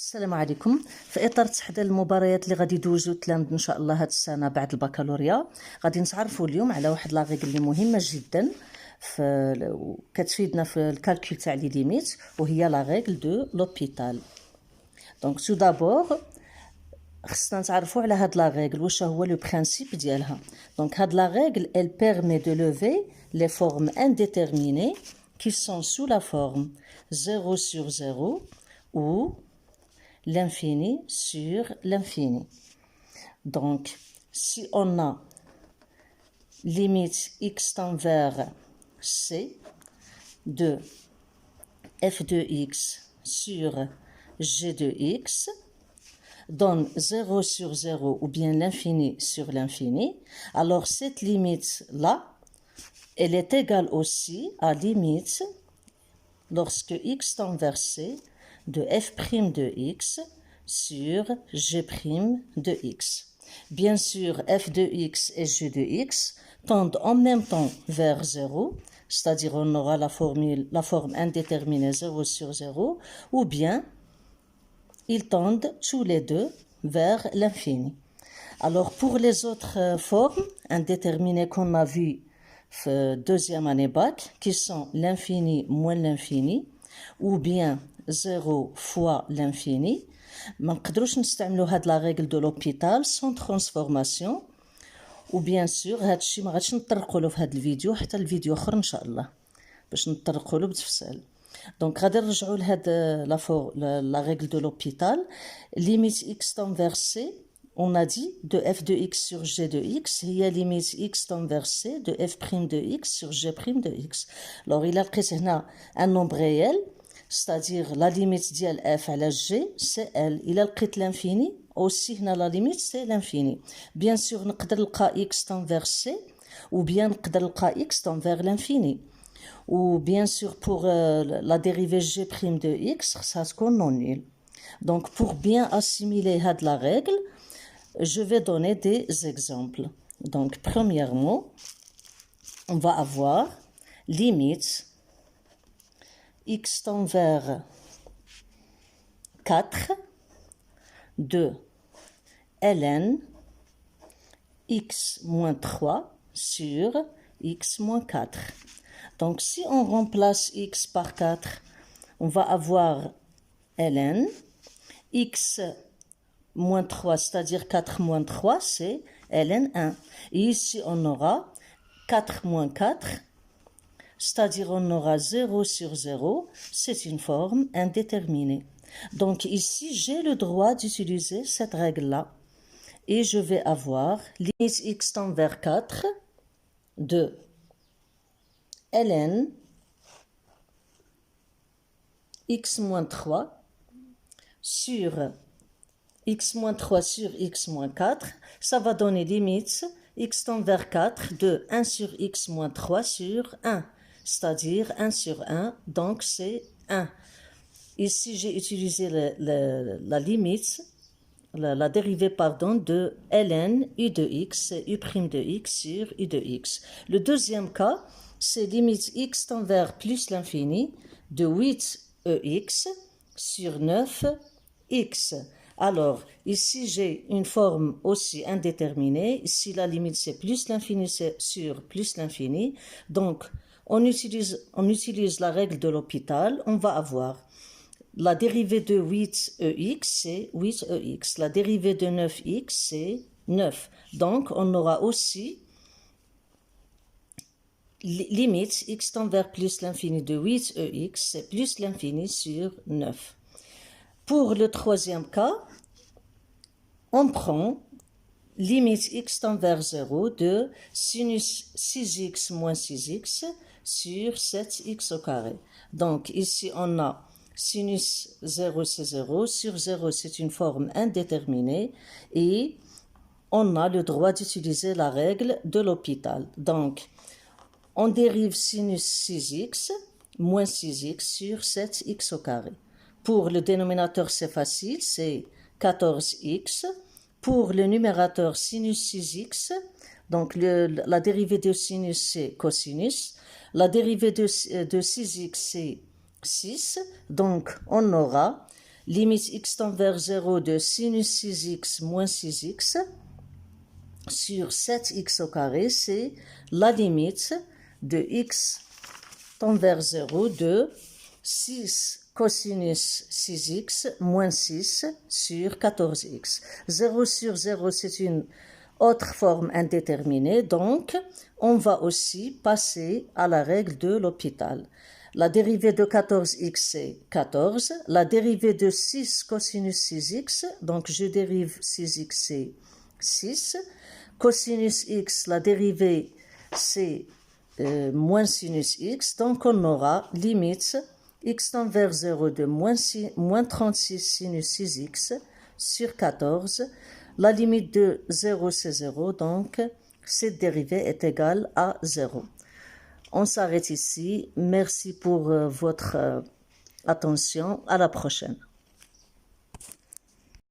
السلام عليكم. في اطار تحضير المباريات اللي غادي يدوزوا التلامذ ان شاء الله هاد السنه بعد البكالوريا، غادي نتعرفوا اليوم على واحد لا ريغل اللي مهمه جدا كتفيدنا في الكالكول تاع لي ليميت، وهي لا ريغل دو لوبيتال. دونك تو دابور خصنا نتعرفوا على هاد لا ريغل واش هو لو برينسيپ ديالها. دونك هاد لا ريغل elle permet de lever les formes indéterminées qui sont sous la forme 0 sur 0 ou l'infini sur l'infini. Donc, si on a limite x tend vers c de f de x sur g de x donne 0 sur 0 ou bien l'infini sur l'infini, alors cette limite-là, elle est égale aussi à limite lorsque x tend vers c de f' de x sur g' de x. Bien sûr, f de x et g de x tendent en même temps vers 0, c'est-à-dire on aura la forme indéterminée 0 sur 0, ou bien ils tendent tous les deux vers l'infini. Alors pour les autres formes indéterminées qu'on a vues deuxième année bac, qui sont l'infini moins l'infini, ou bien 0 fois l'infini, ما نقدروش نستعملوا هاد لا ريغل دو لوبيتال سون ترانسفورماسيون. وبيان سور هادشي ما غاديش نطرقوا له في هاد الفيديو، حتى الفيديو اخر ان شاء الله باش نطرقوا له بتفصيل. دونك غادي نرجعوا لهاد لا ريغل دو لوبيتال. ليميت x tend vers c, on a dit de f de x sur g de x هي ليميت x tend vers c de f' de x sur g' de x. alors il a لقيت هنا un nombre réel, c'est-à-dire la limite ديال f على g c'est l. il a لقيت l'infini aussi هنا la limite c'est l'infini. bien sûr نقدر نلقى x tend vers c ou bien نقدر نلقى x tend vers l'infini. ou bien sûr pour la dérivée g' de x ça تكون non nulle. donc pour bien assimiler هاد la règle, je vais donner des exemples. donc premièrement on va avoir limite x tend vers 4 de ln x moins 3 sur x moins 4. Donc, si on remplace x par 4, on va avoir ln x moins 3, c'est-à-dire 4 moins 3, c'est ln 1. Et ici, on aura 4 moins 4, c'est-à-dire on aura 0 sur 0, c'est une forme indéterminée. Donc ici, j'ai le droit d'utiliser cette règle-là. Et je vais avoir limite x tend vers 4 de ln x moins 3 sur x moins 3 sur x moins 4. Ça va donner limite x tend vers 4 de 1 sur x moins 3 sur 1. C'est-à-dire 1 sur 1, donc c'est 1. Ici, j'ai utilisé la limite, la dérivée, pardon, de ln u de x, u' de x sur u de x. Le deuxième cas, c'est limite x tend vers plus l'infini de 8ex sur 9x. Alors, ici, j'ai une forme aussi indéterminée. Ici, la limite, c'est plus l'infini sur plus l'infini. Donc, on utilise la règle de l'hôpital. On va avoir la dérivée de 8ex, c'est 8ex. La dérivée de 9x, c'est 9. Donc, on aura aussi limite x tend vers plus l'infini de 8ex, c'est plus l'infini sur 9. Pour le troisième cas, on prend limite x tend vers 0 de sinus 6x moins 6x sur 7x au carré. Donc ici on a sinus 0 c'est 0, sur 0 c'est une forme indéterminée et on a le droit d'utiliser la règle de l'hôpital. Donc on dérive sinus 6x moins 6x sur 7x au carré. Pour le dénominateur c'est facile, c'est 14x. Pour le numérateur sinus 6x, donc la dérivée de sinus c'est cosinus. La dérivée de 6x c'est 6. Donc on aura limite x tend vers 0 de sinus 6x moins 6x sur 7x au carré, c'est la limite de x tend vers 0 de 6 cosinus 6x moins 6 sur 14x. 0 sur 0, c'est une autre forme indéterminée, donc on va aussi passer à la règle de l'hôpital. La dérivée de 14x, c'est 14. La dérivée de 6 cosinus 6x, donc je dérive 6x, c'est 6. Cosinus x, la dérivée, c'est moins sinus x. Donc on aura limite x tend vers 0 de moins 36 sinus 6x sur 14. La limite de 0, c'est 0, donc cette dérivée est égale à 0. On s'arrête ici. Merci pour votre attention. À la prochaine.